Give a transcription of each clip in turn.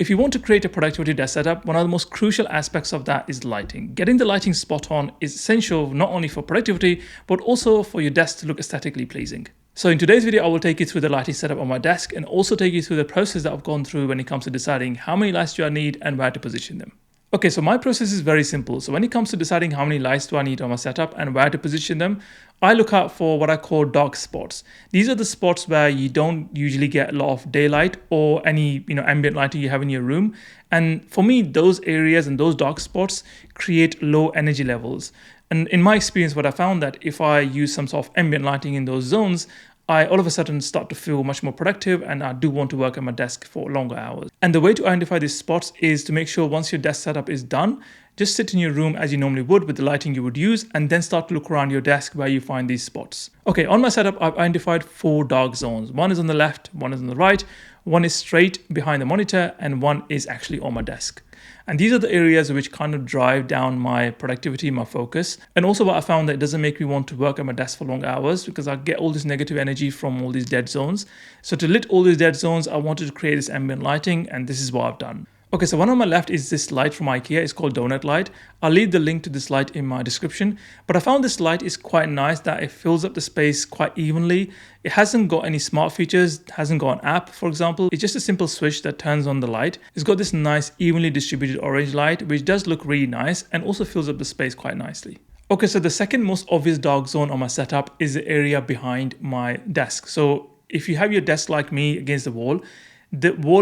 If you want to create a productivity desk setup, one of the most crucial aspects of that is lighting. Getting the lighting spot on is essential not only for productivity, but also for your desk to look aesthetically pleasing. So in today's video, I will take you through the lighting setup on my desk and also take you through the process that I've gone through when it comes to deciding how many lights do I need and where to position them. Okay, so my process is very simple. So when it comes to deciding how many lights do I need on my setup and where to position them, I look out for what I call dark spots. These are the spots where you don't usually get a lot of daylight or any ambient lighting you have in your room. And for me, those areas and those dark spots create low energy levels. And in my experience, what I found that if I use some sort of ambient lighting in those zones, I all of a sudden start to feel much more productive and I do want to work at my desk for longer hours. And the way to identify these spots is to make sure once your desk setup is done, just sit in your room as you normally would with the lighting you would use and then start to look around your desk where you find these spots. Okay, on my setup, I've identified 4 dark zones. One is on the left, one is on the right, one is straight behind the monitor, and one is actually on my desk. And these are the areas which kind of drive down my productivity, my focus. And also what I found that it doesn't make me want to work at my desk for long hours because I get all this negative energy from all these dead zones. So to lit all these dead zones, I wanted to create this ambient lighting, and this is what I've done. Okay, so one on my left is this light from Ikea. It's called Donut Light. I'll leave the link to this light in my description. But I found this light is quite nice that it fills up the space quite evenly. It hasn't got any smart features, hasn't got an app, for example. It's just a simple switch that turns on the light. It's got this nice evenly distributed orange light, which does look really nice and also fills up the space quite nicely. Okay, so the second most obvious dark zone on my setup is the area behind my desk. So if you have your desk like me against the wall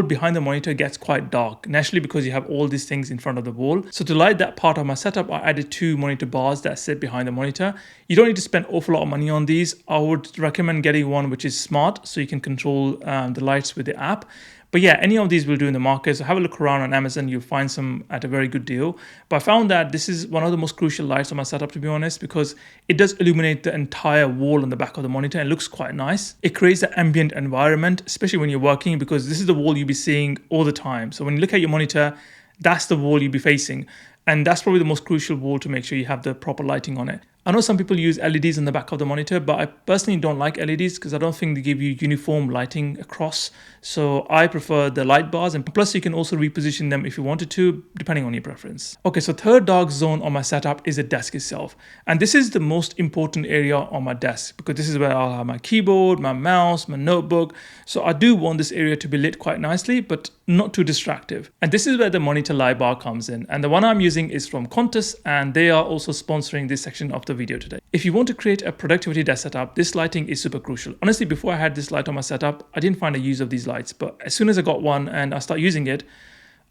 behind the monitor gets quite dark, naturally because you have all these things in front of the wall. So to light that part of my setup, I added 2 monitor bars that sit behind the monitor. You don't need to spend an awful lot of money on these. I would recommend getting one which is smart so you can control the lights with the app. But yeah, any of these will do in the market. So have a look around on Amazon. You'll find some at a very good deal. But I found that this is one of the most crucial lights on my setup, to be honest, because it does illuminate the entire wall on the back of the monitor and it looks quite nice. It creates an ambient environment, especially when you're working, because this is the wall you'll be seeing all the time. So when you look at your monitor, that's the wall you'll be facing. And that's probably the most crucial wall to make sure you have the proper lighting on it. I know some people use LEDs on the back of the monitor, but I personally don't like LEDs because I don't think they give you uniform lighting across. So I prefer the light bars, and plus you can also reposition them if you wanted to, depending on your preference. Okay, so third dark zone on my setup is the desk itself. And this is the most important area on my desk because this is where I'll have my keyboard, my mouse, my notebook. So I do want this area to be lit quite nicely, but not too distractive. And this is where the monitor light bar comes in. And the one I'm using is from Quntis, and they are also sponsoring this section of the video today. If you want to create a productivity desk setup, this lighting is super crucial. Honestly, before I had this light on my setup, I didn't find a use of these lights, but as soon as I got one and I start using it,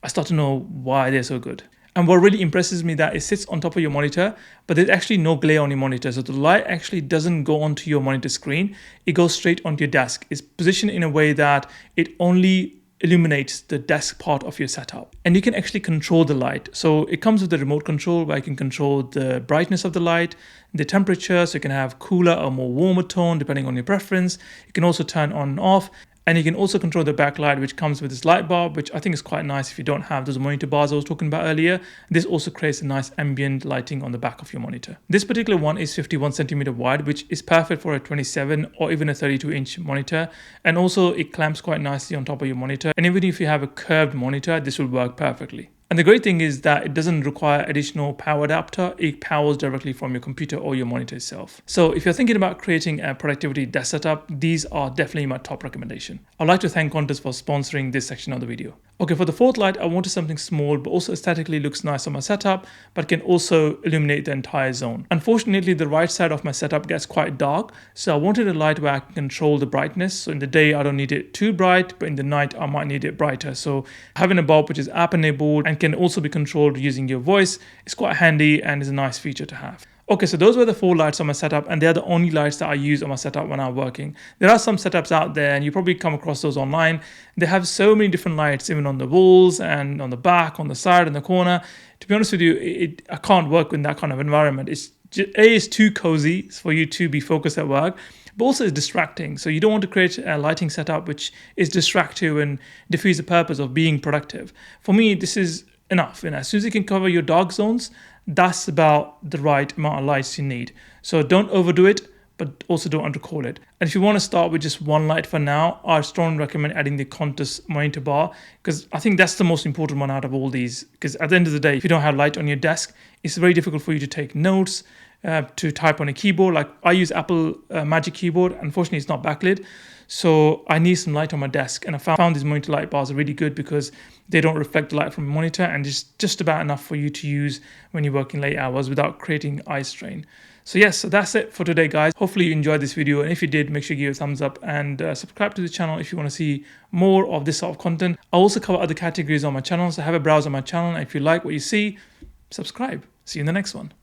I start to know why they're so good. And what really impresses me that it sits on top of your monitor, but there's actually no glare on your monitor. So the light actually doesn't go onto your monitor screen. It goes straight onto your desk. It's positioned in a way that it only illuminates the desk part of your setup, and you can actually control the light. So it comes with the remote control where you can control the brightness of the light, the temperature, so you can have cooler or more warmer tone depending on your preference. You can also turn on and off, and you can also control the backlight, which comes with this light bar, which I think is quite nice if you don't have those monitor bars I was talking about earlier. This also creates a nice ambient lighting on the back of your monitor. This particular one is 51 centimeter wide, which is perfect for a 27 or even a 32-inch monitor. And also it clamps quite nicely on top of your monitor. And even if you have a curved monitor, this will work perfectly. And the great thing is that it doesn't require additional power adapter. It powers directly from your computer or your monitor itself. So if you're thinking about creating a productivity desk setup, these are definitely my top recommendation. I'd like to thank Quntis for sponsoring this section of the video. Okay, for the fourth light, I wanted something small, but also aesthetically looks nice on my setup, but can also illuminate the entire zone. Unfortunately, the right side of my setup gets quite dark, so I wanted a light where I can control the brightness. So in the day, I don't need it too bright, but in the night, I might need it brighter. So having a bulb which is app enabled and can also be controlled using your voice is quite handy and is a nice feature to have. Okay, so those were the 4 lights on my setup, and they're the only lights that I use on my setup when I'm working. There are some setups out there, and you probably come across those online. They have so many different lights, even on the walls and on the back, on the side, and the corner. To be honest with you, I can't work in that kind of environment. It's too cozy for you to be focused at work, but also it's distracting. So you don't want to create a lighting setup which is distractive and defeats the purpose of being productive. For me, this is enough. And as soon as you can cover your dark zones, that's about the right amount of lights you need. So don't overdo it, but also but also don't undercall it. And if you want to start with just one light for now, I strongly recommend adding the Quntis Monitor Bar, because I think that's the most important one out of all these. Because at the end of the day, if you don't have light on your desk, it's very difficult for you to take notes, to type on a keyboard. Like I use Apple Magic Keyboard. Unfortunately, it's not backlit. So I need some light on my desk, and I found these monitor light bars are really good because they don't reflect the light from the monitor, and it's just about enough for you to use when you're working late hours without creating eye strain. So yes, so that's it for today, guys. Hopefully you enjoyed this video, and if you did, make sure you give it a thumbs up and subscribe to the channel if you want to see more of this sort of content. I also cover other categories on my channel, so have a browse on my channel, and if you like what you see, subscribe. See you in the next one.